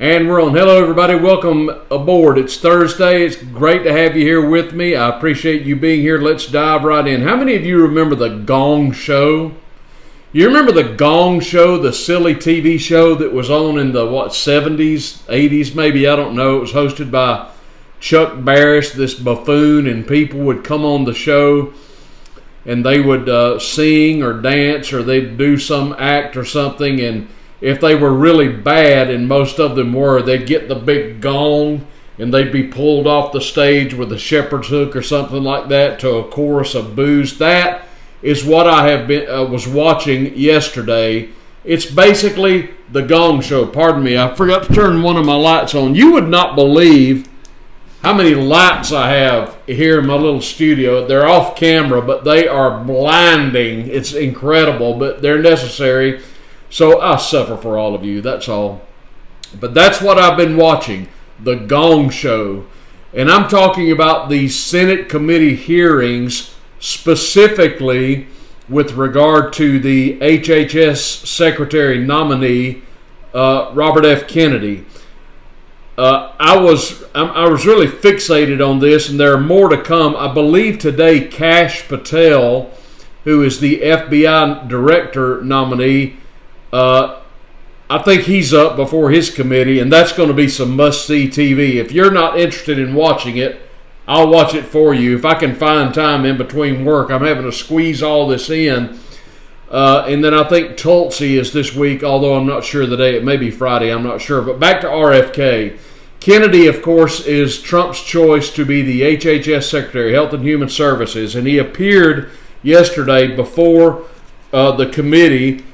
And we're on. Hello, everybody. Welcome aboard. It's Thursday. It's great to have you here with me. I appreciate you being here. Let's dive right in. How many of you remember the Gong Show? You remember the Gong Show, the silly TV show that was on in the, 70s, 80s maybe? I don't know. It was hosted by Chuck Barris, this buffoon, and people would come on the show and they would sing or dance or they'd do some act or something, and if they were really bad, and most of them were, they'd get the big gong and they'd be pulled off the stage with a shepherd's hook or something like that to a chorus of boos. That is what I have been was watching yesterday. It's basically the Gong Show. Pardon me, I forgot to turn one of my lights on. You would not believe how many lights I have here in my little studio. They're off camera, but they are blinding. It's incredible, but they're necessary. So I suffer for all of you, that's all. But that's what I've been watching, the Gong Show. And I'm talking about the Senate committee hearings, specifically with regard to the HHS Secretary nominee, Robert F. Kennedy. I was really fixated on this, and there are more to come. I believe today Kash Patel, who is the FBI director nominee, I think he's up before his committee, and that's going to be some must-see TV. If you're not interested in watching it, I'll watch it for you. If I can find time in between work, I'm having to squeeze all this in. And then I think Tulsi is this week, although I'm not sure the day. It may be Friday, I'm not sure. But back to RFK. Kennedy, of course, is Trump's choice to be the HHS Secretary, Health and Human Services, and he appeared yesterday before the committee.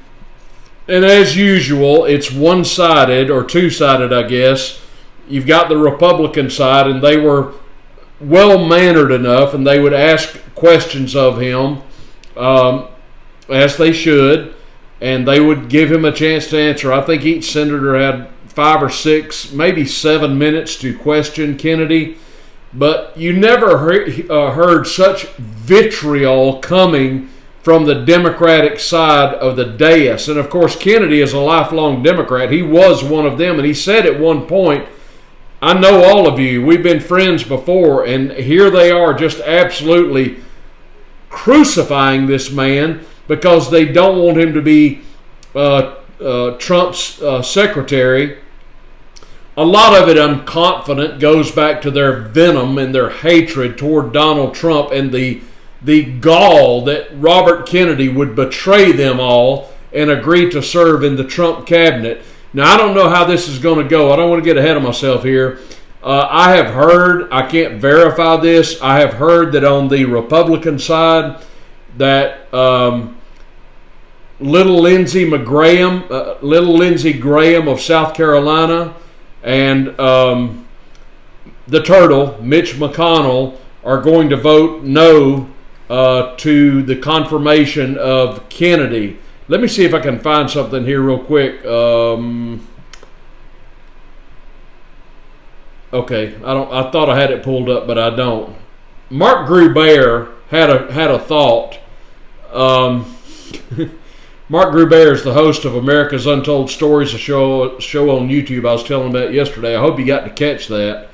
And as usual, it's one-sided or two-sided, I guess. You've got the Republican side, and they were well-mannered enough, and they would ask questions of him, as they should, and they would give him a chance to answer. I think each senator had 5 or 6, maybe 7 minutes to question Kennedy, but you never heard such vitriol coming from the Democratic side of the dais. And of course, Kennedy is a lifelong Democrat. He was one of them, and he said at one point, I know all of you, we've been friends before, and here they are just absolutely crucifying this man because they don't want him to be Trump's secretary. A lot of it, I'm confident, goes back to their venom and their hatred toward Donald Trump and the gall that Robert Kennedy would betray them all and agree to serve in the Trump cabinet. Now, I don't know how this is going to go. I don't want to get ahead of myself here. I have heard, I can't verify this, I have heard that on the Republican side that little Lindsey Graham of South Carolina and the turtle, Mitch McConnell, are going to vote no to the confirmation of Kennedy. Let me see if I can find something here real quick. Okay, I thought I had it pulled up, but I don't. Mark Gruber had a thought. Mark Gruber is the host of America's Untold Stories, a show on YouTube. I was telling about yesterday. I hope you got to catch that.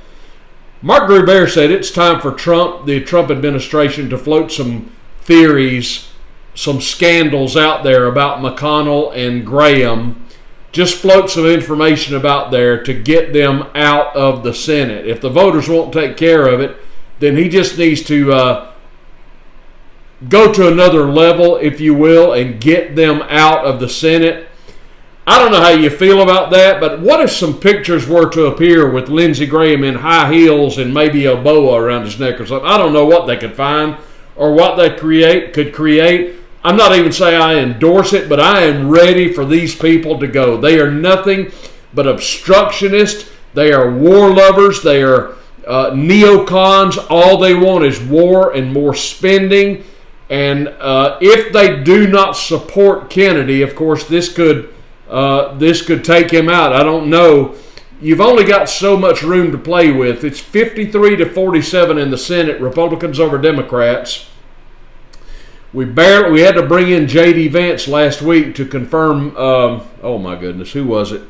Mark Gruber said it's time for the Trump administration, to float some theories, some scandals out there about McConnell and Graham. Just float some information about there to get them out of the Senate. If the voters won't take care of it, then he just needs to go to another level, if you will, and get them out of the Senate. I don't know how you feel about that, but what if some pictures were to appear with Lindsey Graham in high heels and maybe a boa around his neck or something? I don't know what they could find or what they could create. I'm not even saying I endorse it, but I am ready for these people to go. They are nothing but obstructionists. They are war lovers. They are neocons. All they want is war and more spending. And if they do not support Kennedy, of course, this could take him out. I don't know. You've only got so much room to play with. It's 53-47 in the Senate, Republicans over Democrats. We had to bring in J.D. Vance last week to confirm. Oh my goodness, who was it?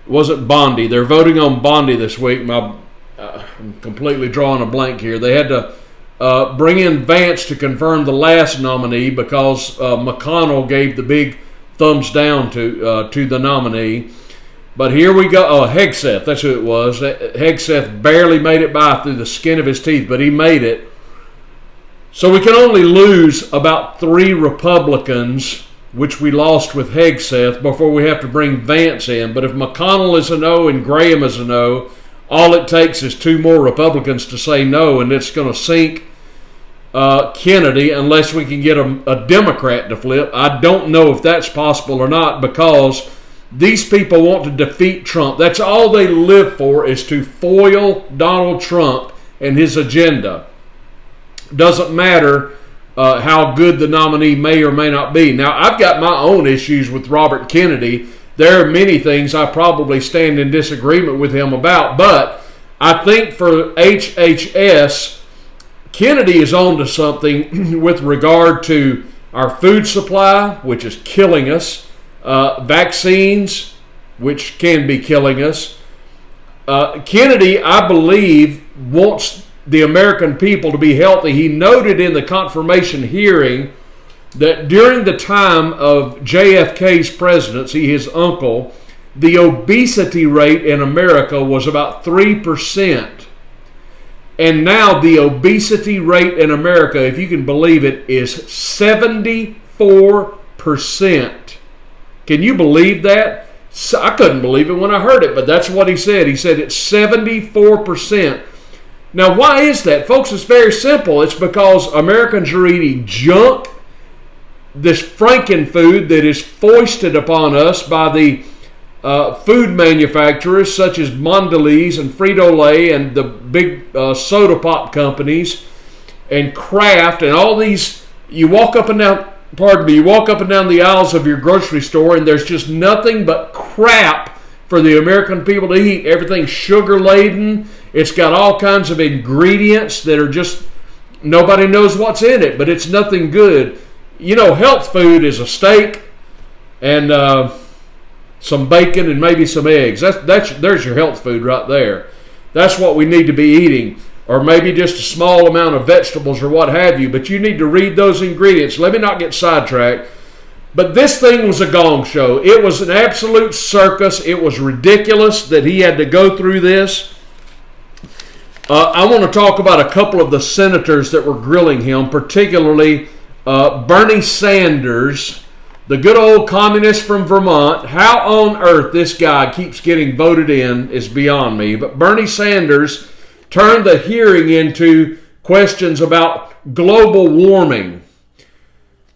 wasn't Bondi. They're voting on Bondi this week. I'm completely drawing a blank here. They had to bring in Vance to confirm the last nominee because McConnell gave the big thumbs down to the nominee. But here we go. Oh, Hegseth, that's who it was. Hegseth barely made it by through the skin of his teeth, but he made it. So we can only lose about 3 Republicans, which we lost with Hegseth, before we have to bring Vance in. But if McConnell is a no and Graham is a no, all it takes is 2 more Republicans to say no, and it's going to sink Kennedy unless we can get a Democrat to flip. I don't know if that's possible or not, because these people want to defeat Trump. That's all they live for, is to foil Donald Trump and his agenda. Doesn't matter how good the nominee may or may not be. Now, I've got my own issues with Robert Kennedy. There are many things I probably stand in disagreement with him about, but I think for HHS, Kennedy is on to something with regard to our food supply, which is killing us, vaccines, which can be killing us. Kennedy, I believe, wants the American people to be healthy. He noted in the confirmation hearing that during the time of JFK's presidency, his uncle, the obesity rate in America was about 3%. And now the obesity rate in America, if you can believe it, is 74%. Can you believe that? I couldn't believe it when I heard it, but that's what he said. He said it's 74%. Now, why is that? Folks, it's very simple. It's because Americans are eating junk, this frankenfood that is foisted upon us by the food manufacturers such as Mondelez and Frito-Lay and the big soda pop companies and Kraft and all these. You walk up and down the aisles of your grocery store and there's just nothing but crap for the American people to eat. Everything's sugar laden. It's got all kinds of ingredients that are just, nobody knows what's in it, but it's nothing good. You know, health food is a steak and some bacon and maybe some eggs. There's your health food right there. That's what we need to be eating, or maybe just a small amount of vegetables or what have you. But you need to read those ingredients. Let me not get sidetracked. But this thing was a gong show. It was an absolute circus. It was ridiculous that he had to go through this. I want to talk about a couple of the senators that were grilling him, particularly Bernie Sanders, the good old communist from Vermont. How on earth this guy keeps getting voted in is beyond me. But Bernie Sanders turned the hearing into questions about global warming.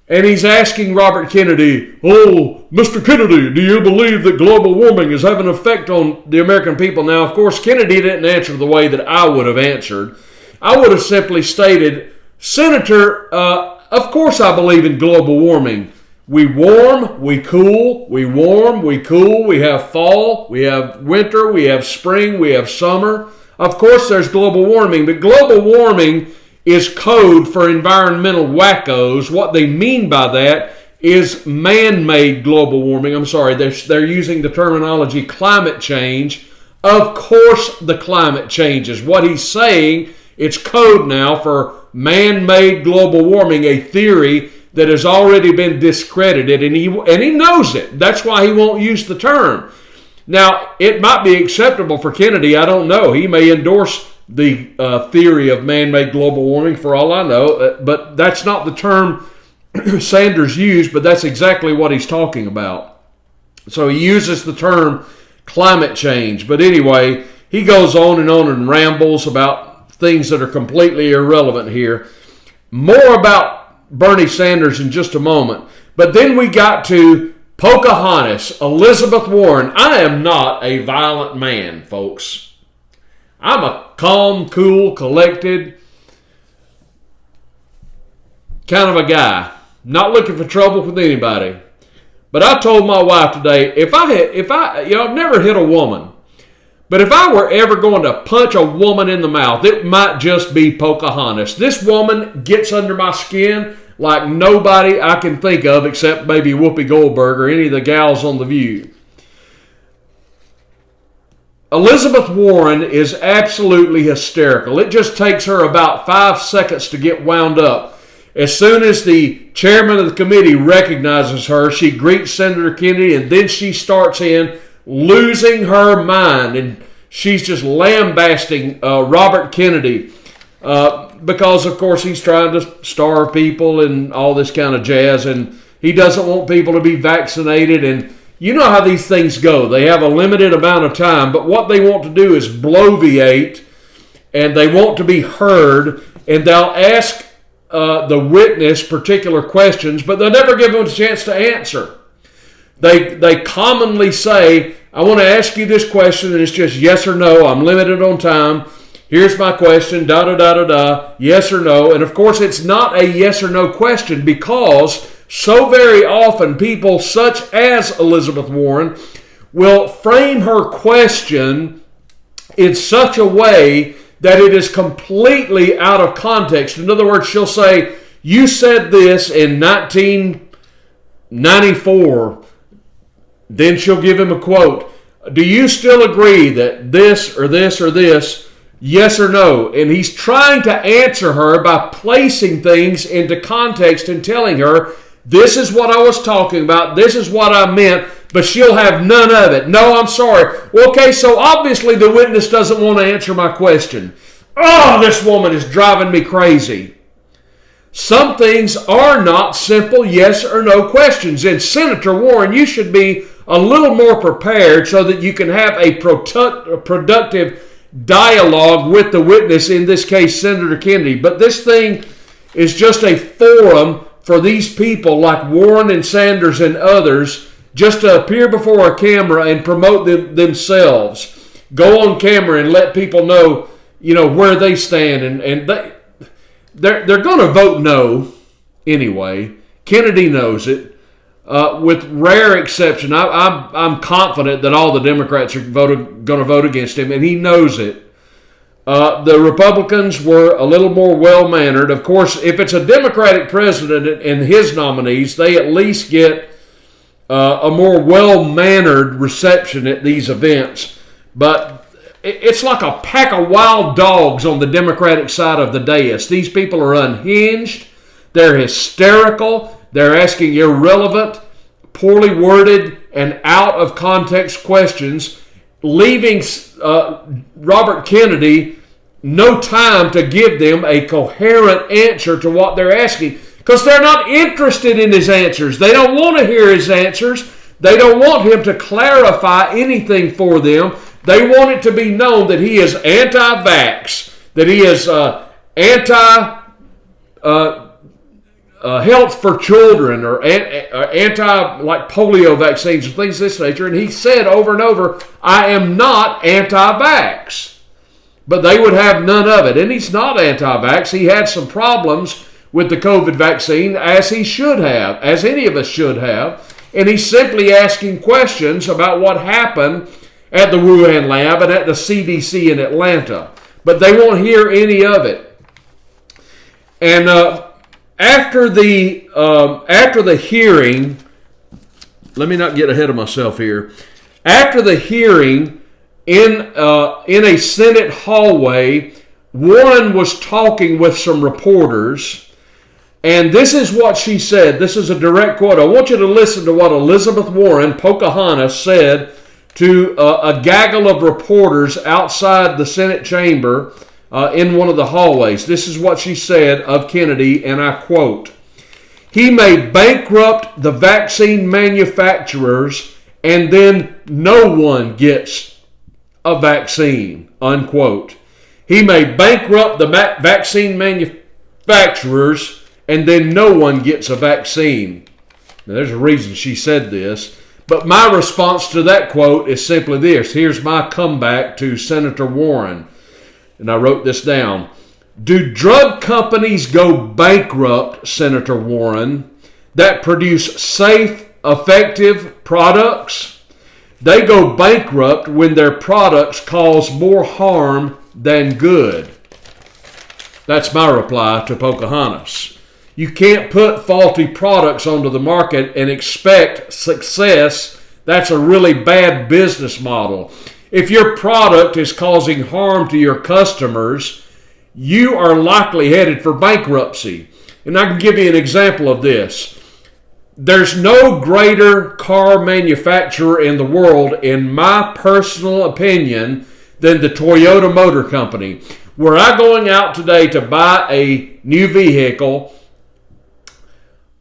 And he's asking Robert Kennedy, "Oh, Mr. Kennedy, do you believe that global warming is having an effect on the American people?" Now, of course, Kennedy didn't answer the way that I would have answered. I would have simply stated, "Senator, of course I believe in global warming. We warm, we cool, we warm, we cool, we have fall, we have winter, we have spring, we have summer. Of course there's global warming, but global warming is code for environmental wackos. What they mean by that is man-made global warming. I'm sorry, they're using the terminology climate change. Of course the climate changes. What he's saying, it's code now for man-made global warming, a theory that has already been discredited, and he knows it. That's why he won't use the term. Now, it might be acceptable for Kennedy. I don't know. He may endorse the theory of man-made global warming for all I know, but that's not the term Sanders used, but that's exactly what he's talking about. So he uses the term climate change. But anyway, he goes on and rambles about things that are completely irrelevant here. More about Bernie Sanders in just a moment. But then we got to Pocahontas, Elizabeth Warren. I am not a violent man, folks. I'm a calm, cool, collected kind of a guy. Not looking for trouble with anybody. But I told my wife today, if I've never hit a woman, but if I were ever going to punch a woman in the mouth, it might just be Pocahontas. This woman gets under my skin like nobody I can think of, except maybe Whoopi Goldberg or any of the gals on The View. Elizabeth Warren is absolutely hysterical. It just takes her about 5 seconds to get wound up. As soon as the chairman of the committee recognizes her, she greets Senator Kennedy, and then she starts in losing her mind, and she's just lambasting Robert Kennedy because, of course, he's trying to starve people and all this kind of jazz, and he doesn't want people to be vaccinated. And you know how these things go. They have a limited amount of time, but what they want to do is bloviate, and they want to be heard, and they'll ask the witness particular questions, but they'll never give them a chance to answer. They commonly say, I want to ask you this question, and it's just yes or no. I'm limited on time. Here's my question, da-da-da-da-da, yes or no. And, of course, it's not a yes or no question because so very often people such as Elizabeth Warren will frame her question in such a way that it is completely out of context. In other words, she'll say, you said this in 1994. Then she'll give him a quote. Do you still agree that this or this or this, yes or no? And he's trying to answer her by placing things into context and telling her, this is what I was talking about, this is what I meant, but she'll have none of it. No, I'm sorry. Well, okay, so obviously the witness doesn't want to answer my question. Oh, this woman is driving me crazy. Some things are not simple yes or no questions. And Senator Warren, you should be a little more prepared so that you can have a productive dialogue with the witness, in this case, Senator Kennedy. But this thing is just a forum for these people like Warren and Sanders and others just to appear before a camera and promote themselves. Go on camera and let people know, where they stand. And they're going to vote no anyway. Kennedy knows it. With rare exception, I'm confident that all the Democrats are going to vote against him, and he knows it. The Republicans were a little more well-mannered. Of course, if it's a Democratic president and his nominees, they at least get a more well-mannered reception at these events. But it's like a pack of wild dogs on the Democratic side of the dais. These people are unhinged. They're hysterical. They're asking irrelevant, poorly worded, and out-of-context questions, leaving Robert Kennedy no time to give them a coherent answer to what they're asking, because they're not interested in his answers. They don't want to hear his answers. They don't want him to clarify anything for them. They want it to be known that he is anti-vax, that he is health for children, or anti like polio vaccines and things of this nature. And he said over and over, I am not anti-vax. But they would have none of it. And he's not anti-vax. He had some problems with the COVID vaccine, as he should have, as any of us should have. And he's simply asking questions about what happened at the Wuhan lab and at the CDC in Atlanta. But they won't hear any of it. And after the hearing, let me not get ahead of myself here. After the hearing in a Senate hallway, Warren was talking with some reporters, and this is what she said. This is a direct quote. I want you to listen to what Elizabeth Warren, Pocahontas, said to a gaggle of reporters outside the Senate chamber in one of the hallways. This is what she said of Kennedy, and I quote, "He may bankrupt the vaccine manufacturers and then no one gets a vaccine," unquote. He may bankrupt the vaccine manufacturers and then no one gets a vaccine. Now, there's a reason she said this, but my response to that quote is simply this. Here's my comeback to Senator Warren, and I wrote this down. Do drug companies go bankrupt, Senator Warren, that produce safe, effective products? They go bankrupt when their products cause more harm than good. That's my reply to Pocahontas. You can't put faulty products onto the market and expect success. That's a really bad business model. if your product is causing harm to your customers, you are likely headed for bankruptcy. And I can give you an example of this. There's no greater car manufacturer in the world, in my personal opinion, than the Toyota Motor Company. Were I going out today to buy a new vehicle,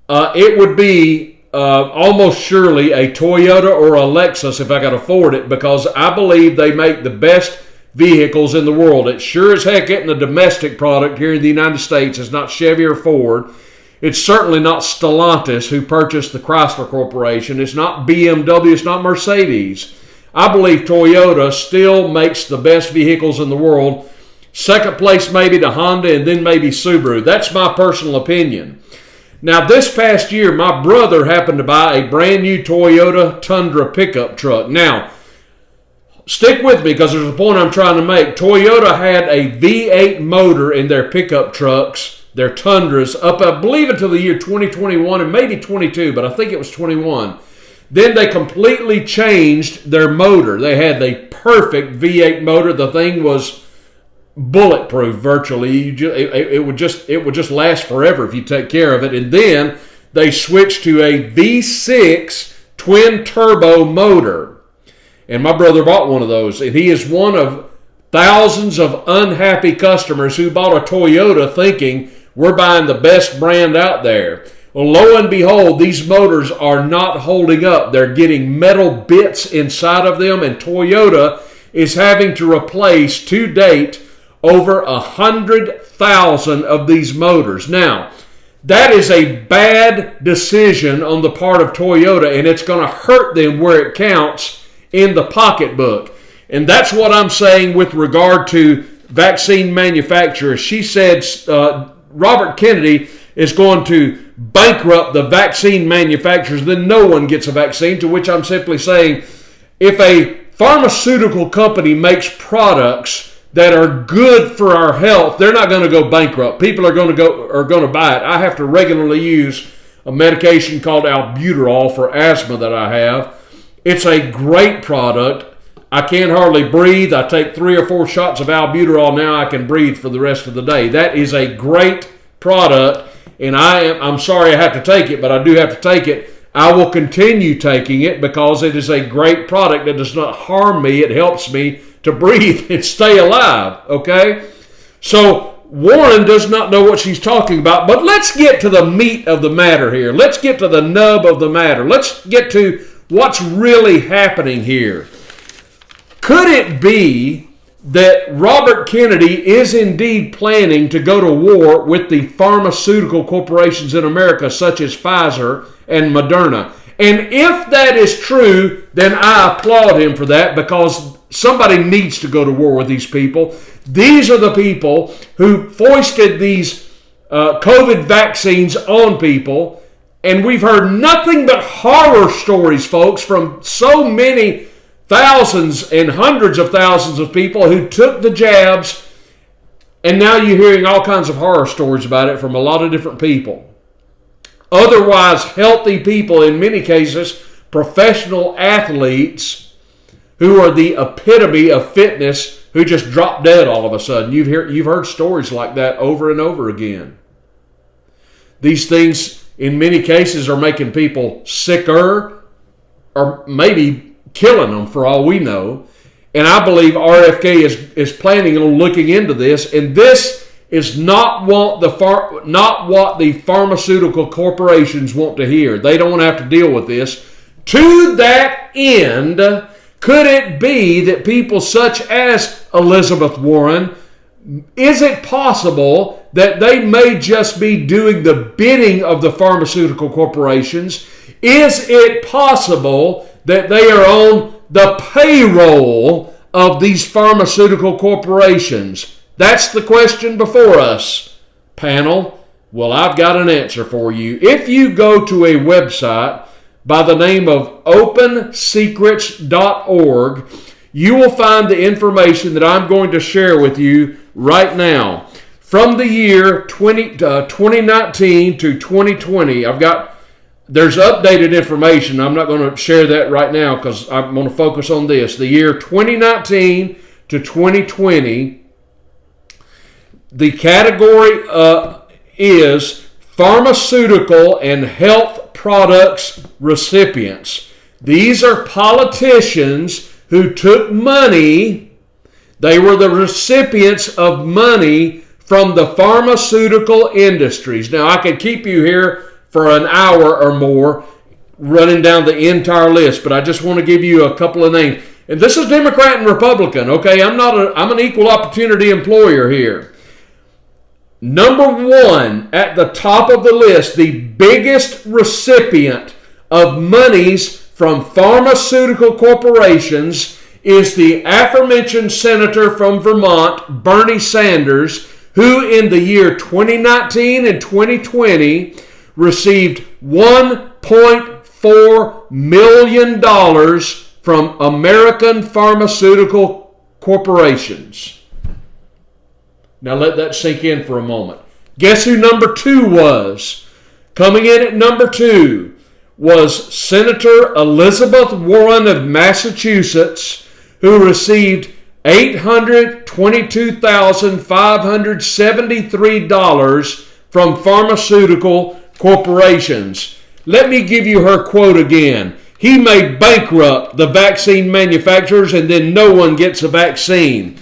it would be almost surely a Toyota or a Lexus if I could afford it, because I believe they make the best vehicles in the world. It's sure as heck isn't a domestic product here in the United States. It's not Chevy or Ford. It's certainly not Stellantis, who purchased the Chrysler Corporation. It's not BMW. It's not Mercedes. I believe Toyota still makes the best vehicles in the world. Second place maybe to Honda, and then maybe Subaru. That's my personal opinion. Now, this past year, my brother happened to buy a brand new Toyota Tundra pickup truck. Now, stick with me, because there's a point I'm trying to make. Toyota had a V8 motor in their pickup trucks, their Tundras, up, I believe, until the year 2021 and maybe 22, but I think it was 21. Then they completely changed their motor. They had the perfect V8 motor. The thing was bulletproof virtually. It would just last forever if you take care of it. And then they switched to a V6 twin turbo motor. And my brother bought one of those, and he is one of thousands of unhappy customers who bought a Toyota thinking we're buying the best brand out there. Well, lo and behold, these motors are not holding up. They're getting metal bits inside of them, and Toyota is having to replace, to date, over 100,000 of these motors. Now, that is a bad decision on the part of Toyota, and it's going to hurt them where it counts in the pocketbook. And that's what I'm saying with regard to vaccine manufacturers. She said Robert Kennedy is going to bankrupt the vaccine manufacturers, then no one gets a vaccine, to which I'm simply saying, if a pharmaceutical company makes products that are good for our health, they're not going to go bankrupt. People are going to buy it. I have to regularly use a medication called albuterol for asthma that I have. It's a great product. I can't hardly breathe. I take 3 or 4 shots of albuterol. Now I can breathe for the rest of the day. That is a great product, and I'm sorry I have to take it, but I do have to take it. I will continue taking it because it is a great product that does not harm me. It helps me to breathe and stay alive, okay? So Warren does not know what she's talking about, but let's get to the meat of the matter here. Let's get to the nub of the matter. Let's get to what's really happening here. Could it be that Robert Kennedy is indeed planning to go to war with the pharmaceutical corporations in America, such as Pfizer and Moderna? And if that is true, then I applaud him for that, because somebody needs to go to war with these people. These are the people who foisted these COVID vaccines on people. And we've heard nothing but horror stories, folks, from so many thousands and hundreds of thousands of people who took the jabs. And now you're hearing all kinds of horror stories about it from a lot of different people. Otherwise healthy people, in many cases, professional athletes who are the epitome of fitness, who just drop dead all of a sudden. You've heard stories like that over and over again. These things, in many cases, are making people sicker, or maybe killing them for all we know. And I believe RFK is planning on looking into this. And this is not what the pharmaceutical corporations want to hear. They don't want to have to deal with this. To that end, could it be that people such as Elizabeth Warren, is it possible that they may just be doing the bidding of the pharmaceutical corporations? Is it possible that they are on the payroll of these pharmaceutical corporations? That's the question before us, panel. Well, I've got an answer for you. If you go to a website by the name of opensecrets.org, you will find the information that I'm going to share with you right now. From the year 2019 to 2020, I've got there's updated information. I'm not going to share that right now because I'm going to focus on this. The year 2019 to 2020, the category is pharmaceutical and health products recipients. These are politicians who took money. They were the recipients of money from the pharmaceutical industries. Now, I could keep you here for an hour or more running down the entire list, but I just want to give you a couple of names. And this is Democrat and Republican, okay? I'm an equal opportunity employer here. Number one at the top of the list, the biggest recipient of monies from pharmaceutical corporations is the aforementioned senator from Vermont, Bernie Sanders, who in the year 2019 and 2020 received $1.4 million from American pharmaceutical corporations. Now let that sink in for a moment. Guess who number two was? Coming in at number two was Senator Elizabeth Warren of Massachusetts, who received $822,573 from pharmaceutical corporations. Let me give you her quote again. He may bankrupt the vaccine manufacturers and then no one gets a vaccine.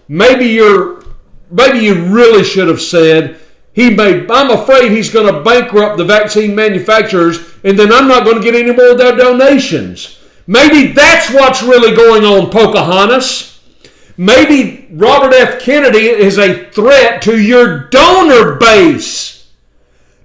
Maybe you really should have said, I'm afraid he's going to bankrupt the vaccine manufacturers and then I'm not going to get any more of their donations. Maybe that's what's really going on, Pocahontas. Maybe Robert F. Kennedy is a threat to your donor base.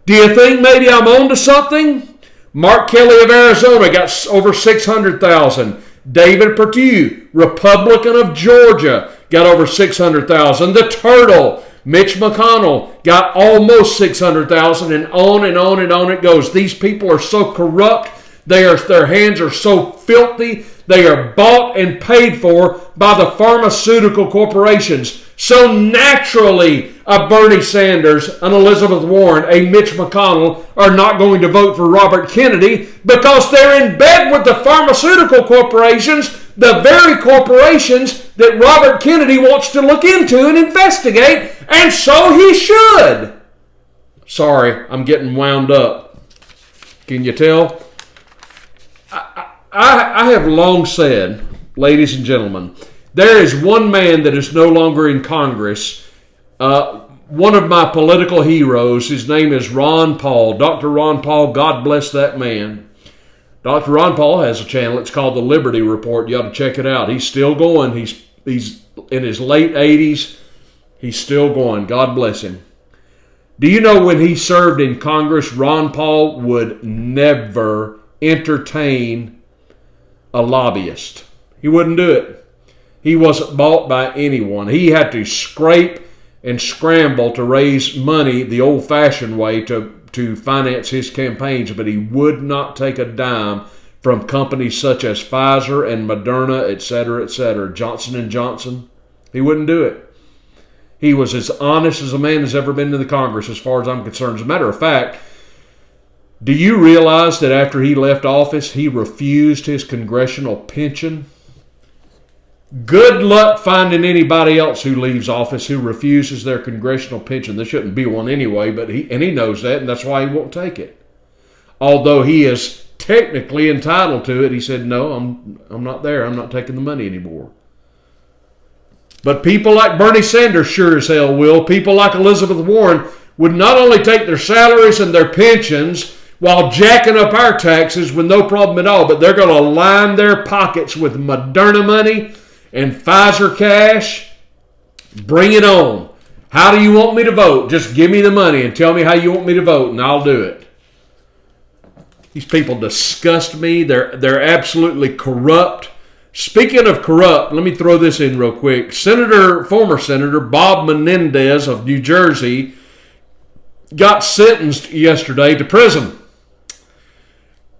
Do you think maybe I'm on to something? Mark Kelly of Arizona got over $600,000. David Perdue, Republican of Georgia, got over $600,000. The Turtle, Mitch McConnell, got almost $600,000, and on and on and on it goes. These people are so corrupt. Their hands are so filthy. They are bought and paid for by the pharmaceutical corporations. So naturally, a Bernie Sanders, an Elizabeth Warren, a Mitch McConnell are not going to vote for Robert Kennedy because they're in bed with the pharmaceutical corporations, the very corporations that Robert Kennedy wants to look into and investigate, and so he should. Sorry, I'm getting wound up. Can you tell? I have long said, ladies and gentlemen, there is one man that is no longer in Congress, one of my political heroes. His name is Ron Paul. Dr. Ron Paul, God bless that man. Dr. Ron Paul has a channel. It's called The Liberty Report. You ought to check it out. He's still going. He's in his late 80s. He's still going. God bless him. Do you know when he served in Congress, Ron Paul would never entertain a lobbyist. He wouldn't do it. He wasn't bought by anyone. He had to scrape and scramble to raise money the old-fashioned way to finance his campaigns, but he would not take a dime from companies such as Pfizer and Moderna, etc., Johnson & Johnson. He wouldn't do it. He was as honest as a man has ever been in the Congress as far as I'm concerned. As a matter of fact, do you realize that after he left office, he refused his congressional pension? Good luck finding anybody else who leaves office who refuses their congressional pension. There shouldn't be one anyway, but he knows that, and that's why he won't take it. Although he is technically entitled to it, he said, no, I'm not there. I'm not taking the money anymore. But people like Bernie Sanders sure as hell will. People like Elizabeth Warren would not only take their salaries and their pensions while jacking up our taxes with no problem at all, but they're going to line their pockets with Moderna money and Pfizer cash. Bring it on. How do you want me to vote? Just give me the money and tell me how you want me to vote, and I'll do it. These people disgust me. They're absolutely corrupt. Speaking of corrupt, let me throw this in real quick. Former Senator Bob Menendez of New Jersey got sentenced yesterday to prison.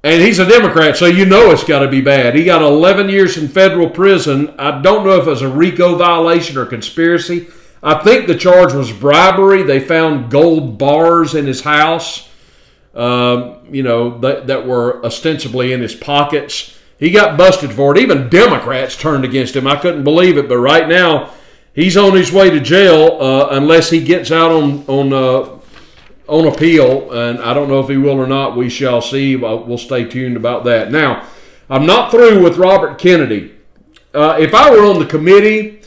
And he's a Democrat, so you know it's got to be bad. He got 11 years in federal prison. I don't know if it was a RICO violation or conspiracy. I think the charge was bribery. They found gold bars in his house. that were ostensibly in his pockets. He got busted for it. Even Democrats turned against him. I couldn't believe it. But right now, he's on his way to jail unless he gets out on appeal. And I don't know if he will or not. We shall see. We'll stay tuned about that. Now, I'm not through with Robert Kennedy. If I were on the committee,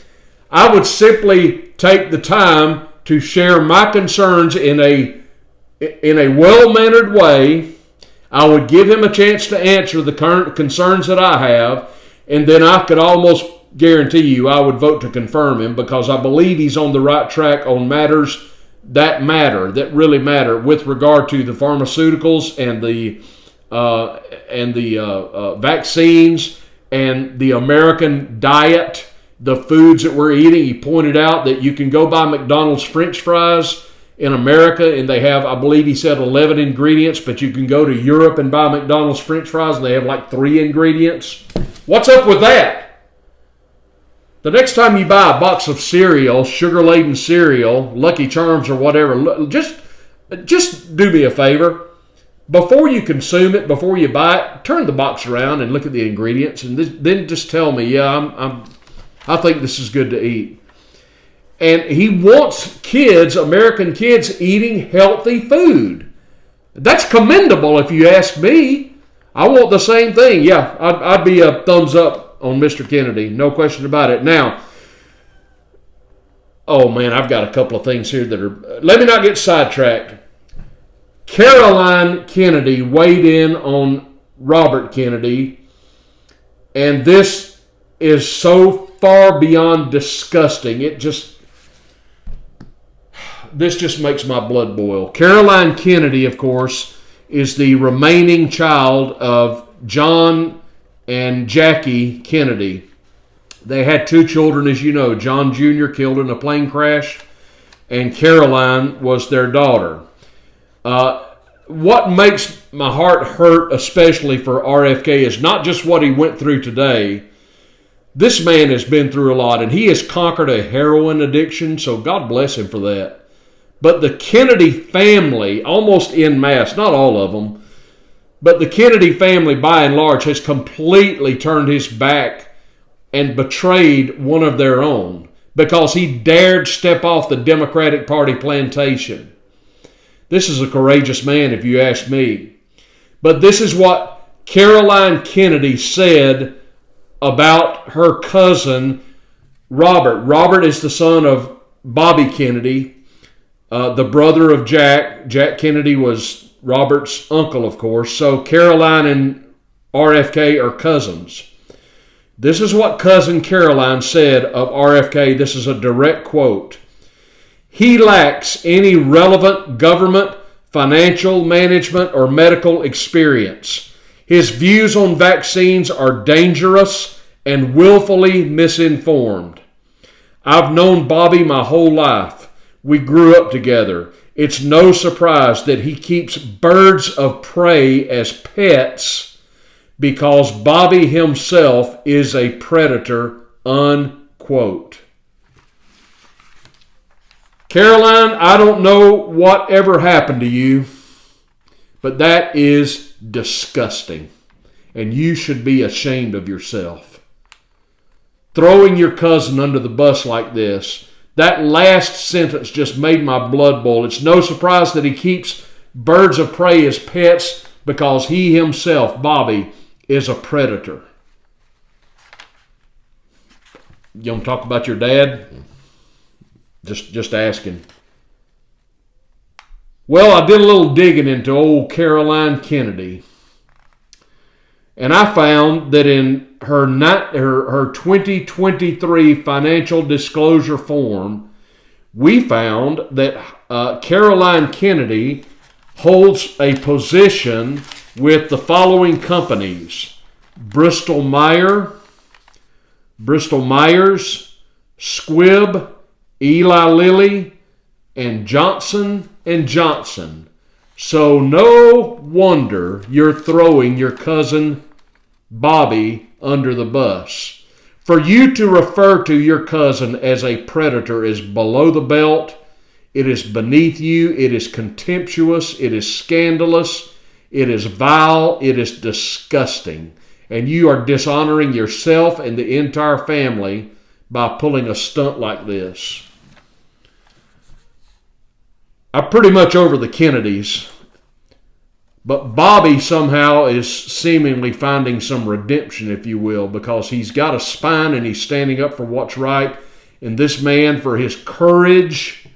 I would simply take the time to share my concerns in a well-mannered way. I would give him a chance to answer the current concerns that I have, and then I could almost guarantee you I would vote to confirm him, because I believe he's on the right track on matters that really matter with regard to the pharmaceuticals and the vaccines and the American diet, the foods that we're eating. He pointed out that you can go buy McDonald's French fries in America, and they have, I believe he said, 11 ingredients, but you can go to Europe and buy McDonald's French fries, and they have like 3 ingredients. What's up with that? The next time you buy a box of cereal, sugar-laden cereal, Lucky Charms or whatever, just do me a favor. Before you consume it, before you buy it, turn the box around and look at the ingredients, and then just tell me, yeah, I think this is good to eat. And he wants kids, American kids, eating healthy food. That's commendable if you ask me. I want the same thing. Yeah, I'd be a thumbs up on Mr. Kennedy. No question about it. Now, oh man, I've got a couple of things here that are... Let me not get sidetracked. Caroline Kennedy weighed in on Robert Kennedy, and this is so far beyond disgusting. This just makes my blood boil. Caroline Kennedy, of course, is the remaining child of John and Jackie Kennedy. They had 2 children, as you know. John Jr. killed in a plane crash, and Caroline was their daughter. What makes my heart hurt, especially for RFK, is not just what he went through today. This man has been through a lot, and he has conquered a heroin addiction, so God bless him for that. But the Kennedy family, almost en masse, not all of them, but the Kennedy family, by and large, has completely turned his back and betrayed one of their own because he dared step off the Democratic Party plantation. This is a courageous man, if you ask me. But this is what Caroline Kennedy said about her cousin, Robert. Robert is the son of Bobby Kennedy, the brother of Jack. Jack Kennedy was Robert's uncle, of course. So Caroline and RFK are cousins. This is what cousin Caroline said of RFK. This is a direct quote. He lacks any relevant government, financial, management, or medical experience. His views on vaccines are dangerous and willfully misinformed. I've known Bobby my whole life. We grew up together. It's no surprise that he keeps birds of prey as pets because Bobby himself is a predator, unquote. Caroline, I don't know what ever happened to you, but that is disgusting. And you should be ashamed of yourself. Throwing your cousin under the bus like this, that last sentence just made my blood boil. It's no surprise that he keeps birds of prey as pets because he himself, Bobby, is a predator. You want to talk about your dad? Just asking. Well, I did a little digging into old Caroline Kennedy, and I found that in her 2023 financial disclosure form, we found that Caroline Kennedy holds a position with the following companies: Bristol Myers, Squibb, Eli Lilly, and Johnson & Johnson. So no wonder you're throwing your cousin Bobby under the bus. For you to refer to your cousin as a predator is below the belt. It is beneath you. It is contemptuous. It is scandalous. It is vile. It is disgusting. And you are dishonoring yourself and the entire family by pulling a stunt like this. I'm pretty much over the Kennedys. But Bobby somehow is seemingly finding some redemption, if you will, because he's got a spine and he's standing up for what's right. And this man, for his courage,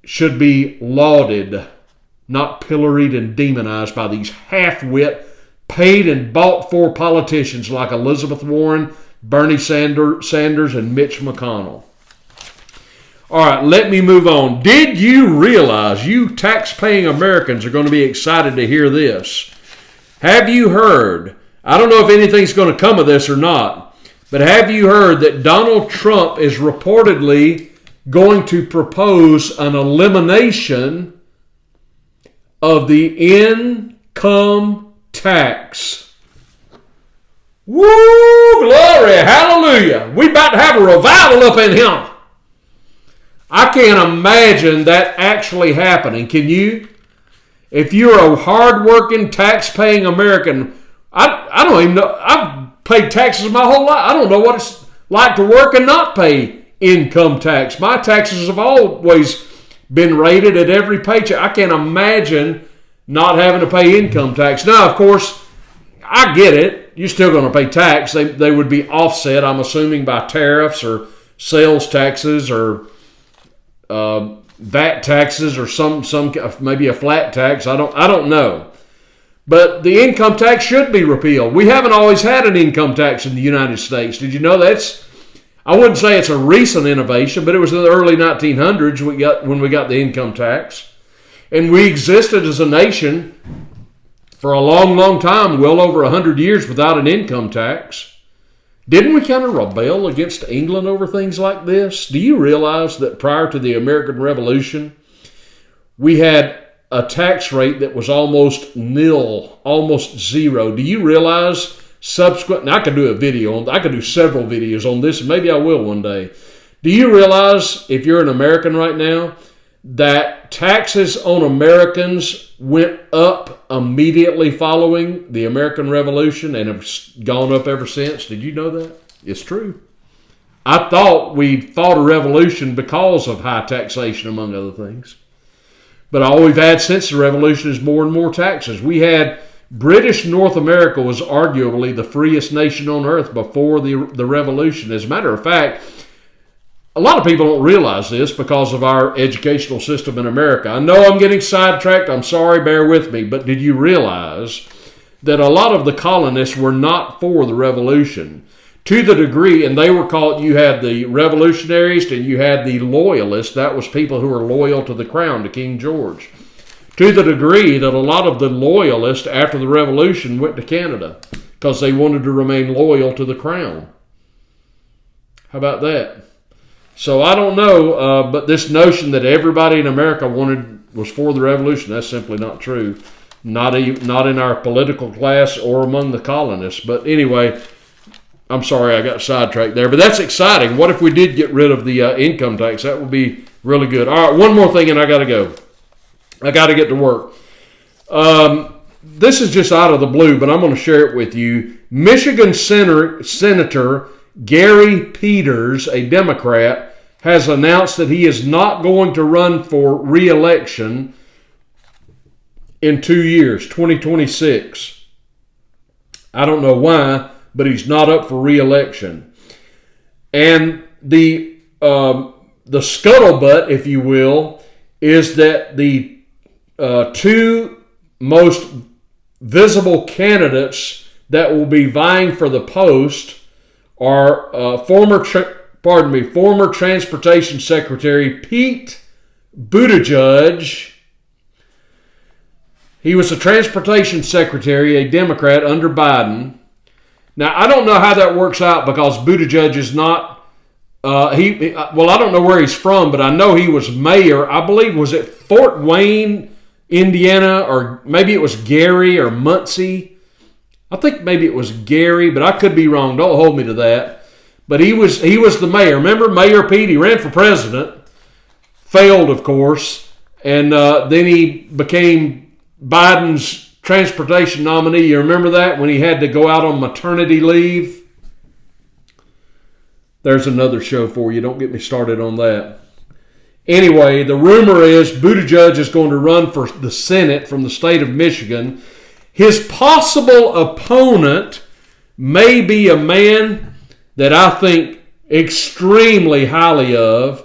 should be lauded, not pilloried and demonized by these half-wit, paid and bought for politicians like Elizabeth Warren, Bernie Sanders, and Mitch McConnell. All right, let me move on. Did you realize, you tax-paying Americans are going to be excited to hear this? Have you heard, I don't know if anything's going to come of this or not, but have you heard that Donald Trump is reportedly going to propose an elimination of the income tax? Woo! Glory! Hallelujah! We about to have a revival up in here. I can't imagine that actually happening. Can you? If you're a hard-working, tax-paying American, I don't even know. I've paid taxes my whole life. I don't know what it's like to work and not pay income tax. My taxes have always been rated at every paycheck. I can't imagine not having to pay income tax. Now, of course, I get it. You're still going to pay tax. They would be offset, I'm assuming, by tariffs or sales taxes or VAT taxes or some maybe a flat tax. I don't know. But the income tax should be repealed. We haven't always had an income tax in the United States. Did you know that's? I wouldn't say it's a recent innovation, but it was in the early 1900s when we got the income tax. And we existed as a nation for a long, long time, well over 100 years without an income tax. Didn't we kind of rebel against England over things like this? Do you realize that prior to the American Revolution, we had a tax rate that was almost nil, almost zero? Do you realize subsequent, and I could do a video, I could do several videos on this, and maybe I will one day. Do you realize, if you're an American right now, that taxes on Americans went up immediately following the American Revolution and have gone up ever since? Did you know that? It's true. I thought we fought a revolution because of high taxation, among other things. But all we've had since the revolution is more and more taxes. We had British North America was arguably the freest nation on earth before the revolution. As a matter of fact, a lot of people don't realize this because of our educational system in America. I know I'm getting sidetracked. I'm sorry, bear with me. But did you realize that a lot of the colonists were not for the revolution? To the degree, and they were called, you had the revolutionaries and you had the loyalists. That was people who were loyal to the crown, to King George. To the degree that a lot of the loyalists after the revolution went to Canada because they wanted to remain loyal to the crown. How about that? So I don't know, but this notion that everybody in America was for the revolution, that's simply not true. Not in our political class or among the colonists. But anyway, I'm sorry I got sidetracked there. But that's exciting. What if we did get rid of the income tax? That would be really good. All right, one more thing and I got to go. I got to get to work. This is just out of the blue, but I'm going to share it with you. Michigan Senator Gary Peters, a Democrat, has announced that he is not going to run for re-election in 2 years, 2026. I don't know why, but he's not up for re-election. And the scuttlebutt, if you will, is that the two most visible candidates that will be vying for the post are former Transportation Secretary Pete Buttigieg. He was a Transportation Secretary, a Democrat under Biden. Now, I don't know how that works out because Buttigieg is not, I don't know where he's from, but I know he was mayor, I believe, was it Fort Wayne, Indiana, or maybe it was Gary or Muncie. I think maybe it was Gary, but I could be wrong. Don't hold me to that. But he was the mayor. Remember Mayor Pete? He ran for president failed, of course, and then he became Biden's transportation nominee. You remember that, when he had to go out on maternity leave? There's another show for you. Don't get me started on that. Anyway, the rumor is Buttigieg is going to run for the Senate from the state of Michigan. His possible opponent may be a man that I think extremely highly of.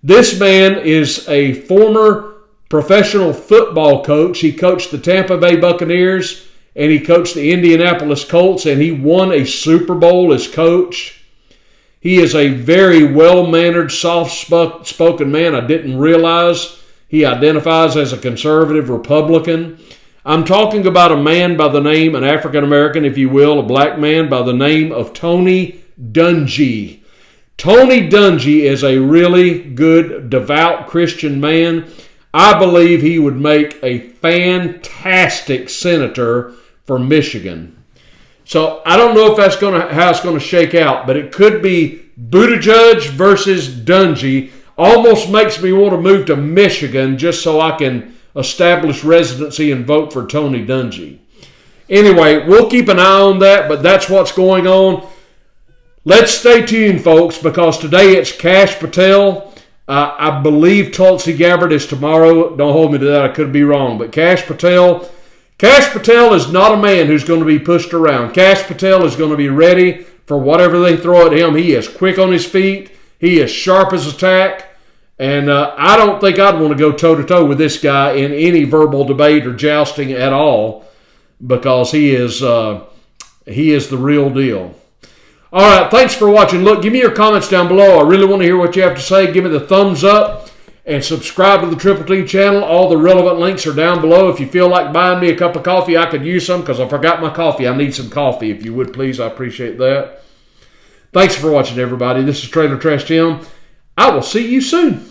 This man is a former professional football coach. He coached the Tampa Bay Buccaneers and he coached the Indianapolis Colts, and he won a Super Bowl as coach. He is a very well-mannered, soft-spoken man. I didn't realize he identifies as a conservative Republican. I'm talking about a man by the name, an African-American, if you will, a black man by the name of Tony Dungy. Tony Dungy is a really good, devout Christian man. I believe he would make a fantastic senator for Michigan. So I don't know if that's how it's going to shake out, but it could be Buttigieg versus Dungy. Almost makes me want to move to Michigan just so I can establish residency and vote for Tony Dungy. Anyway, we'll keep an eye on that, but that's what's going on. Let's stay tuned, folks, because today it's Kash Patel. I believe Tulsi Gabbard is tomorrow. Don't hold me to that. I could be wrong. But Kash Patel is not a man who's going to be pushed around. Kash Patel is going to be ready for whatever they throw at him. He is quick on his feet. He is sharp as a tack. And I don't think I'd want to go toe-to-toe with this guy in any verbal debate or jousting at all, because he is the real deal. All right, thanks for watching. Look, give me your comments down below. I really want to hear what you have to say. Give me the thumbs up and subscribe to the Triple T channel. All the relevant links are down below. If you feel like buying me a cup of coffee, I could use some because I forgot my coffee. I need some coffee. If you would, please, I appreciate that. Thanks for watching, everybody. This is Trailer Trash Tim. I will see you soon.